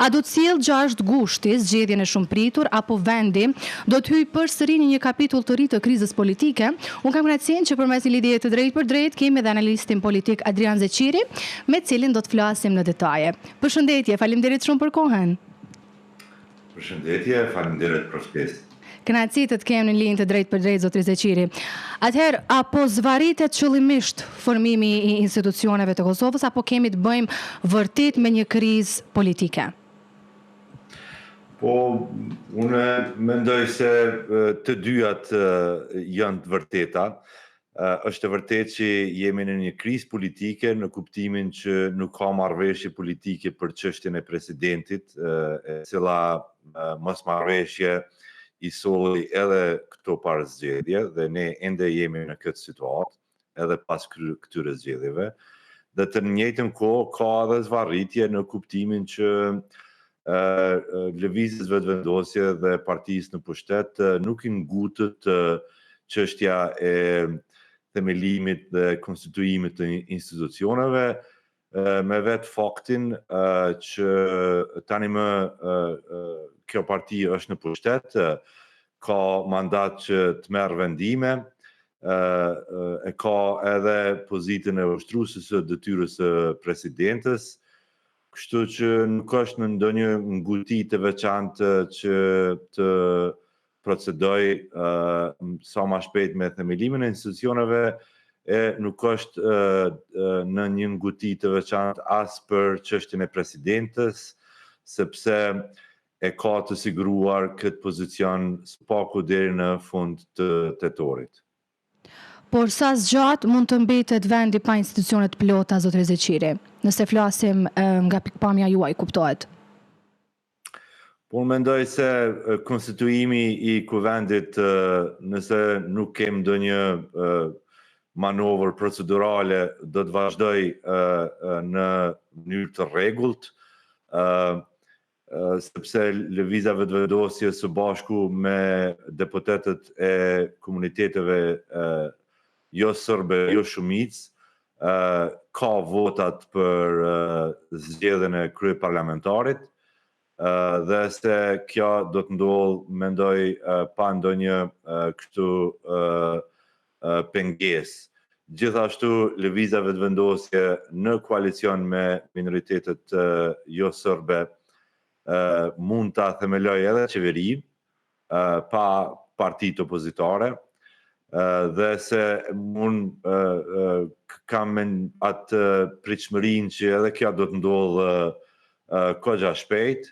A do të sjellë 6 gushti zgjedhjen e shumëpritur apo vendi do të hyjë përsëri në një kapitull të ri të krizës politike? Unë kam kënaqësinë që përmes një lidhje të drejtë për drejtë kemi edhe analistin politik Adrian Zeqiri, me cilin do të flasim në detaje. Përshëndetje, faleminderit shumë për kohën. Përshëndetje, faleminderit për ftesën. Kënaqësi të kemë në linjë të drejtë për drejtë, zotri Zeqiri. Atëherë, apo zvaritet qëllimisht formimi i institucioneve të Kosovës, apo kemi të bëjmë vërtet me një krizë politike? Po, unë mendoj se të dyjat janë të vërteta. Është e vërtet që jemi në një krizë politike në kuptimin që nuk ka marrëveshje politike për çështjen e presidentit, e cila mosmarrëveshje i solli edhe këto parë zgjedhje dhe ne ende jemi në këtë situatë edhe pas këtyre zgjedhjeve. Dhe të njëjtën kohë ka edhe zvarritje në kuptimin që lëvizjes vetëvendosje dhe partisë në pushtet nuk i ngutët çështja e themelimit dhe konstituimit të institucioneve, me vetë faktin që tani më kjo parti është në pushtet, ka mandat që të merr vendime, e ka edhe pozitën e ushtruesës së detyrës së presidentes, kështu që nuk është në ndonjë nguti të veçantë që të procedoj sa më shpejt me themelimin e institucioneve, e nuk është në një nguti të veçantë as për çështjen e presidentes, sepse e ka të siguruar këtë pozicion spaku deri në fund të tetorit. Por sa zgjat mund të mbetet vendi pa institucione të plota, zotri Zeqiri, nëse flasim nga pikpamja juaj, kuptohet? Po mendoj se konstituimi i kuvendit, nëse nuk kem ndonjë manovër procedurale, do të vazhdoj në mënyrë të rregullt, sepse lëvizja vetëvendosje së bashku me deputetët e komuniteteve jo serbe, jo shumicë, ka votat për zgjedhjen e kryeparlamentarit, dhe se kjo do të ndodhë, mendoj, pa ndonjë kështu pengesë. Gjithashtu, lëvizja vetëvendosje në koalicion me minoritetet jo serbe mund ta themeloj edhe qeveri, pa partitë opozitare, dhe se unë kam atë pritshmërinë që edhe kjo do të ndodhë kogja shpejt,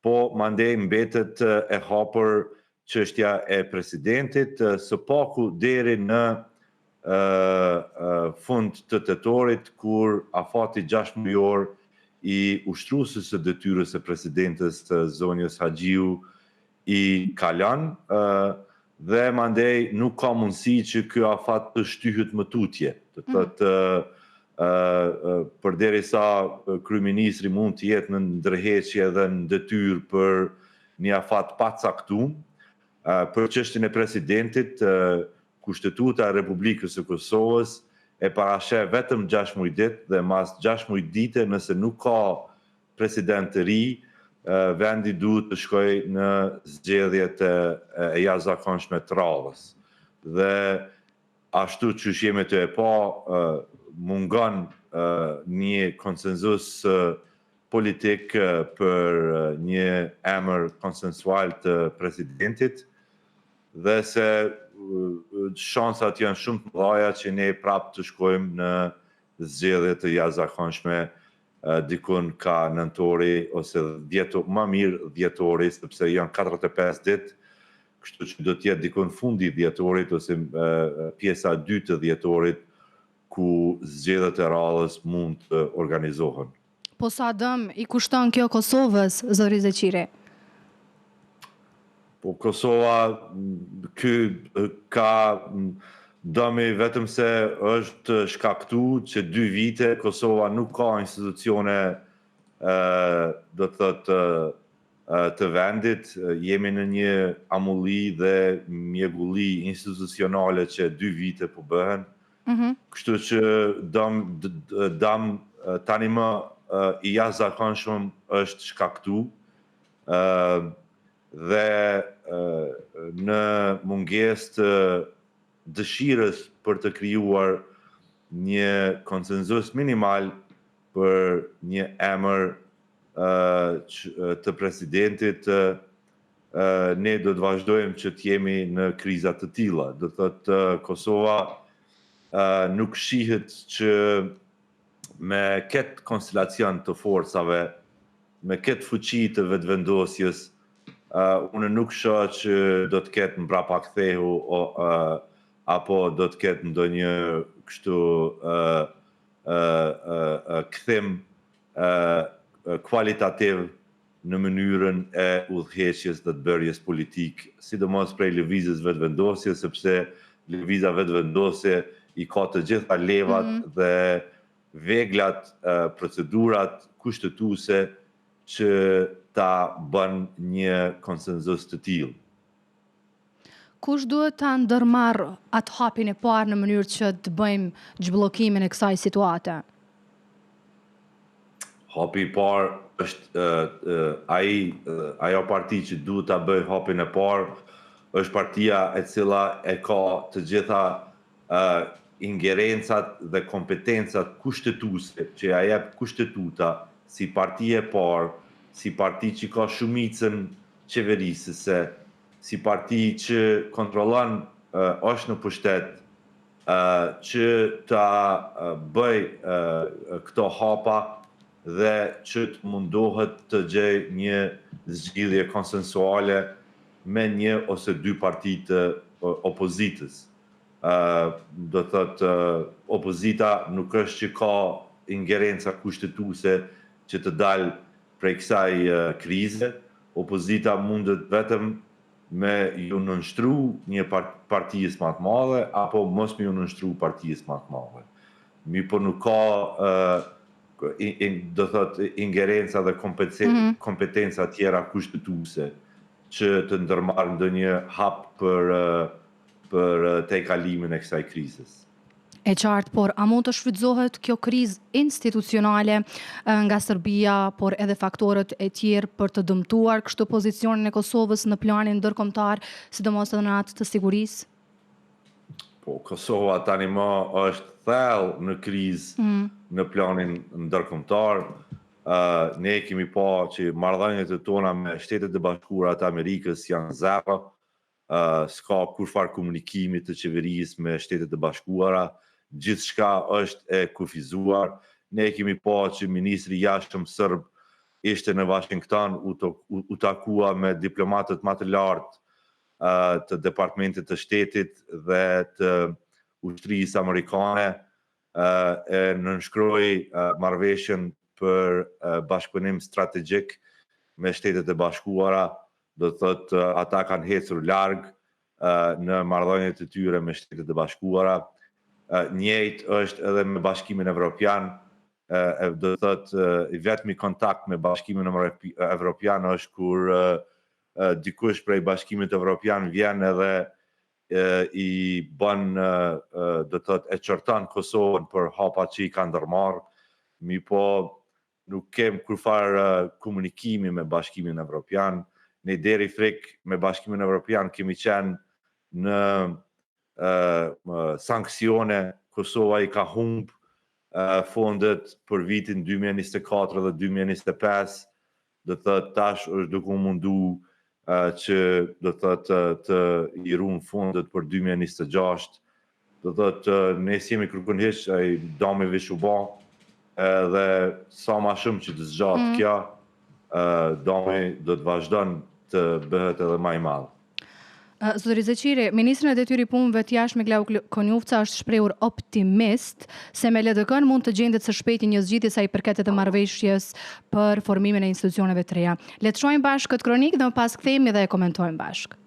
po mandej mbetet e hapur çështja e presidentit, së paku deri në fund të tetorit, kur afati 6 mujor i ushtruesës së detyrës së presidentes të zonjës Haxhiu i kalan, dhe mandej nuk ka mundësi që ky afat të shtyhet më tutje. Do të thotë, përderisa kryeministri mund të jetë në ndërheqje dhe në detyrë për një afat pa caktuar, për çështjen e presidentit, Kushtetuta e Republikës së Kosovës e parasheh vetëm 6 muaj ditë, dhe mas 6 muaj dite, nëse nuk ka president të ri, vendi duhet të shkojë në zgjedhjet e jashtëzakonshme të radhës. Dhe ashtu që jemi të e pa, mungon një konsenzus politik për një emër konsensual të presidentit, dhe se shansat janë shumë të mëdha që ne prapë të shkojmë në zgjedhje të jashtëzakonshme dikun ka nëntori ose më mirë dhjetori, sepse janë 45 ditë, kështu që do të jetë dikun fundi dhjetorit ose pjesa 2 të dhjetorit, ku zgjedhjet e radhës mund të organizohen. Po sa dëm i kushton kjo Kosovës, zotri Zeqiri? Po Kosova ka dëmi vetëm se është shkaktuar që 2 vite Kosova nuk ka institucione, do të thotë, të vendit. Jemi në një amulli dhe mjegulli institucionale që 2 vite po bëhen. Kështu që dam tani më i jashtëzakonshëm është shkaktuar dhe në mungesë të dëshirës për të krijuar një konsenzus minimal për një emër të presidentit, ne do të vazhdojmë që të jemi në kriza të tilla. Do thotë Kosova nuk shihet që me këtë konstelacion të forcave, me këtë fuqi të vetëvendosjes, unë nuk shoh që do të ketë mbrapaktheu apo do të ketë ndonjë kështu kthim kualitativ në mënyrën e udhëheqjes dhe të bërjes politik, sidomos prej lëvizjes vetëvendosje, sepse lëviza vetëvendosje i ka të gjitha levat dhe veglat, procedurat kushtetuese që ta bën një konsenzus të tillë. Kush duhet ta ndërmarrë atë hapin e parë në mënyrë që të bëjmë zhbllokimin e kësaj situate? Hapi i parë është ajo parti që duhet ta bëjë hapin e parë, është partia e cila e ka të gjitha ingerencat dhe kompetencat kushtetuese që ja jep kushtetuta si parti e parë, si parti që ka shumicën qeverisëse, si parti që kontrollon është në pushtet, që ta bëj këto hapa dhe që të mundohet të gjej një zgjidhje konsensuale me një ose dy parti të opozitës. Do thotë opozita nuk është që ka ingerenca kushtetuese që të dalë prej kësaj krize. Opozita mundet vetëm me ju nënshtru një partijës më të madhe apo mos me ju nënshtru partijës më të madhe. Po nuk ka do thotë ingerenca dhe kompetenca tjera kushtetuese që të ndërmarrë ndonjë hap për tejkalimin e kësaj krizës. E qartë, por a mund të shfrytëzohet kjo krizë institucionale nga Serbia, por edhe faktorët e tjerë për të dëmtuar kështu pozicionin e Kosovës në planin ndërkombëtar, sidomos edhe në atë të sigurisë? Po, Kosova tani më është thellë në krizë në planin ndërkombëtar. Ne kemi pa që marrëdhëniet e tona me Shtetet e Bashkuara të Amerikës janë zero. S'ka kurfar komunikimi të qeverisë me Shtetet e Bashkuara. Gjithçka është e kufizuar. Ne kemi pa që ministri i jashtëm serb ishte në Washington, u takua me diplomatët më të lartë të Departamentit të Shtetit dhe të ushtrisë amerikane, e nënshkroi marrëveshjen për bashkëpunim strategjik me Shtetet e Bashkuara. Do thotë ata kanë hecur larg në marrëdhëniet e tyre me Shtetet e Bashkuara. Njëjtë është edhe me Bashkimin Evropian. Do thotë i vetmi kontakt me Bashkimin Evropian është kur dikush prej Bashkimit Evropian vjen edhe i bën, do thotë, e çorton Kosovën për hapat që i ka ndërmarrë. Po nuk kem kurfar komunikimi me Bashkimin Evropian. Ne deri frikë me Bashkimin Evropian kemi qenë në sanksione. Kosova i ka humbë fondet për vitin 2024 dhe 2025. Do thotë tash është duke u mundu që do thotë të i ruan fondet për 2026. Do thotë ne jemi kërkonisht ai dami vishuba dhe sa më shumë që të zgjatë kjo, dami do të vazhdon të bëhet edhe më i madh. Zotëri Zeqiri, Ministri i Detyrës Punëve të Jashtme Glau Konjufca është shprehur optimist se me LDK-n mund të gjendet së shpejti një zgjidhje sa i përket të marrëveshjes për formimin e institucioneve të reja. Le të shohim bashkë këtë kronikë dhe më pas kthehemi dhe e komentojmë bashkë.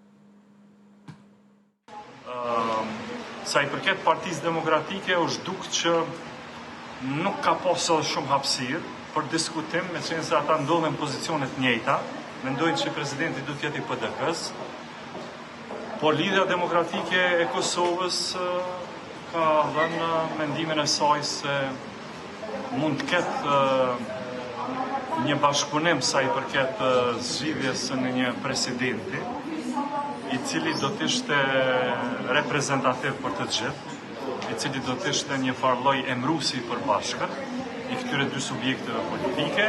Sa i përket Partisë Demokratike, është duk që nuk ka pasur shumë hapësirë për diskutim, me qenë se ata ndodhen pozicionet njëjta, mendojnë që presidenti duhet të jetë i PD-s. Por Lidhja Demokratike e Kosovës ka dhënë mendimin e saj se mund të ketë një bashkëpunim sa i përket zgjidhjes së një presidenti, i cili do të ishte reprezentativ për të gjithë, i cili do të ishte një farlloj emrusi për bashkët, i këtyre dy subjekteve politike,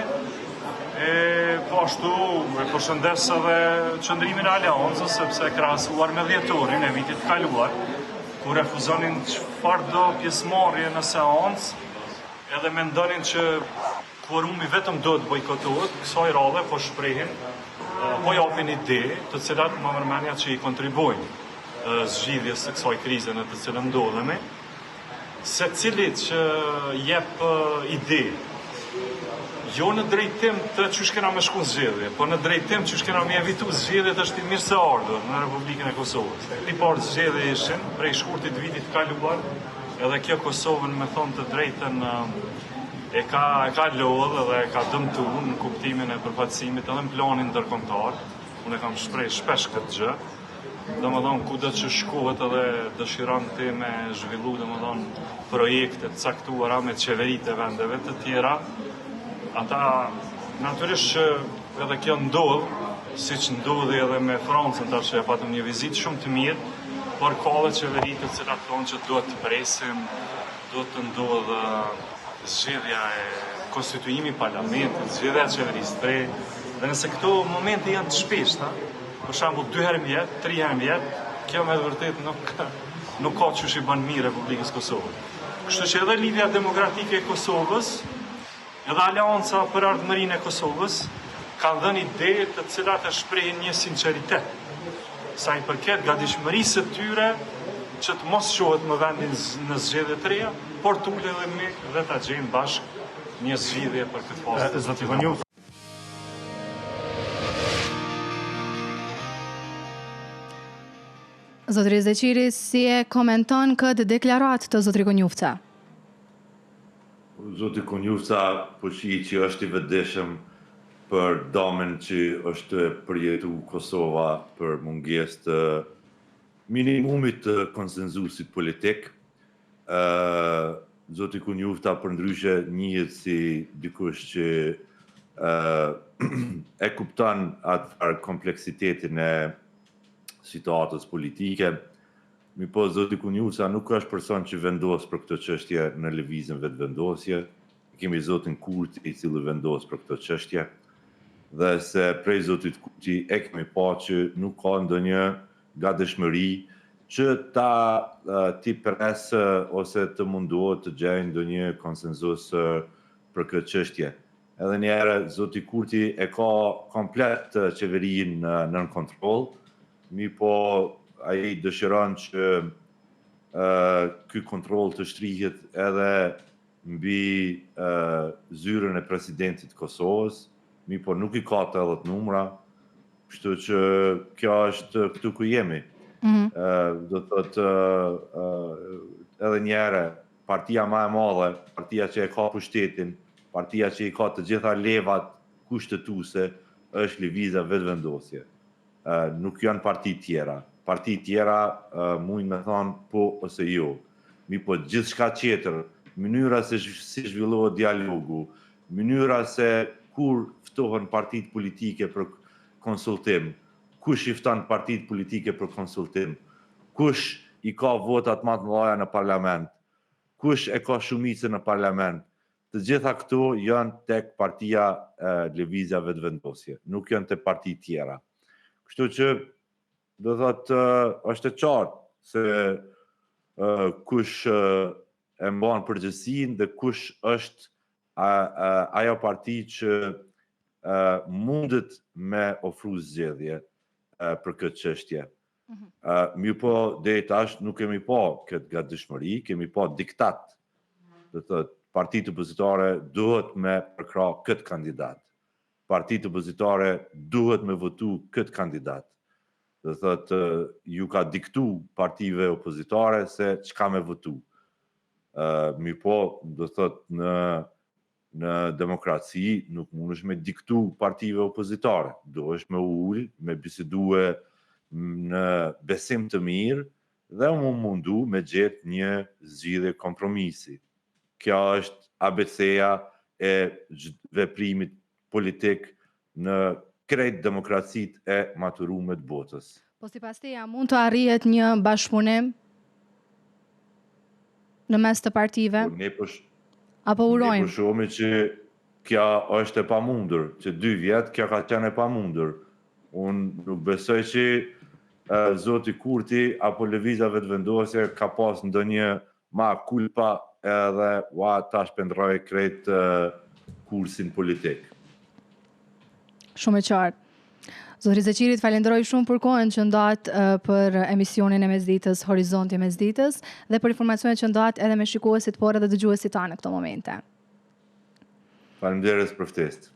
po ashtu e përshëndes edhe qëndrimin e Aleancës, sepse krahasuar me dhjetorin e vitit kaluar, ku refuzonin çfarë do pjesëmarrje në seancë, edhe mendonin që kvorumi vetëm do të bojkotohet, kësaj radhe po shprehin, po japin ide të cilat më mërmenja që i kontribuojnë zgjidhjes së kësaj krize në të cilën ndodhemi, se cilit që jep ide, jo në drejtim të çysh kena me shku zgjedhje, po në drejtim çysh kena me evitu zgjedhjet është i mirë se ardhur në Republikën e Kosovës. Ti parë zgjedhje ishin prej shkurtit vitit kaluar, edhe kjo Kosovën me thonë të drejtën e ka lodhë dhe e ka dëmtu në kuptimin e përfaqësimit edhe në planin ndërkombëtar. Unë e kam shpreh shpesh këtë gjë. Domethënë kudo që shkohet edhe dëshiron ti me zhvillu domethënë projekte të caktuara me qeveritë e vendeve të tjera, ata natyrisht që edhe kjo ndodh, siç ndodhi edhe me Francën tash që patëm një vizitë shumë të mirë, por ka edhe qeveritë të cilat thonë që duhet të presim, duhet të ndodhë zgjedhja e konstituimi i parlamentit, zgjedhja e qeverisë tre, dhe nëse këto momente janë të shpeshta, për shembull 2 herë në vit, 3 herë në vit, kjo me vërtet nuk ka çush i bën mirë Republikës Kosovës. Kështu që edhe lidhja demokratike e Kosovës, edhe Aleanca për ardhmërinë e Kosovës, kanë dhënë ide të cilat e shprehin një sinqeritet, sa i përket gatishmërisë së tyre që të mos shohet më vendin në zgjedhje të reja, por të ulemi dhe ta gjejmë bashkë një zgjidhje për këtë fazë. Zoti Konju. Zotri Zeqiri, si e komenton këtë deklaratë të zotri Konjufca? Zoti Konjufca po shihet që është i vetëdijshëm për damën që është përjetu Kosova për mungesë të minimumit të konsenzusit politik. Zoti Konjufta përndryshe njihet si dikush që e kupton atë kompleksitetin e situatës politike. Po zoti Konjufta nuk është person që vendos për këtë çështje në lëvizjen vetëvendosje. Kemi zotin Kurti i cili vendos për këtë çështje. Dhe se prej zotit Kurti e kemi pa që nuk ka ndonjë gatishmëri që ti presë ose të mundohet të gjejë ndonjë konsenzus për këtë çështje. Edhe një herë zoti Kurti e ka komplet qeverinë nën kontroll, po ai dëshiron që ky kontroll të shtrihet edhe mbi zyrën e presidentit të Kosovës, po nuk i ka të edhe numra, kështu që kjo është këtu ku jemi. Do të thotë edhe një herë partia më e madhe, partia që e ka pushtetin, partia që i ka të gjitha levat kushtetuese është Lëvizja Vetëvendosje. Nuk janë parti tjera. Parti tjera mund me thonë po ose jo. Po gjithçka tjetër, mënyra se si zhvillohet dialogu, mënyra se kur ftohen partitë politike për konsultim, kush i fton partitë politike për konsultim, kush i ka votat më të mëdha në parlament, kush e ka shumicën në parlament, të gjitha këto janë tek partia Lëvizja Vetëvendosje, nuk janë tek parti tjera. Kështu që do thotë është e qartë se kush e mban përgjegjësinë dhe kush është ajo parti që mundet me ofru zgjedhje për këtë çështje. Po deri tash nuk kemi pa këtë gatishmëri, kemi pa diktat. Do thotë partitë opozitare duhet me përkra këtë kandidat. Partitë opozitare duhet me votu këtë kandidat. Do thotë ju ka diktu partive opozitare se çka me votu. Po do thotë në demokraci nuk mundesh me diktu partive opozitare. Duhesh me ul, me bisedue në besim të mirë dhe më mundu me gjetë një zgjidhje kompromisi. Kjo është ABC-ja e veprimit politik në krejt demokracitë e maturume të botës. Po sipas teja mund të arrihet një bashkëpunim në mes të partive? Apo Ne urojmë? po shohim që kja është e pamundur, që 2 vjet kja ka qenë e pamundur. Unë nuk besoj që Zoti Kurti apo lëvizja vetëvendosje ka pas ndonjë ma kulpa edhe ta shpendroj krejt kursin politik. Shumë e qartë. Zotri Zeqirit, falenderoj shumë për kohën që ndat për emisionin e mesditës Horizonti mesditës dhe për informacionet që ndat edhe me shikuesit por edhe dëgjuesit tanë në këto momente. Faleminderit për ftesë.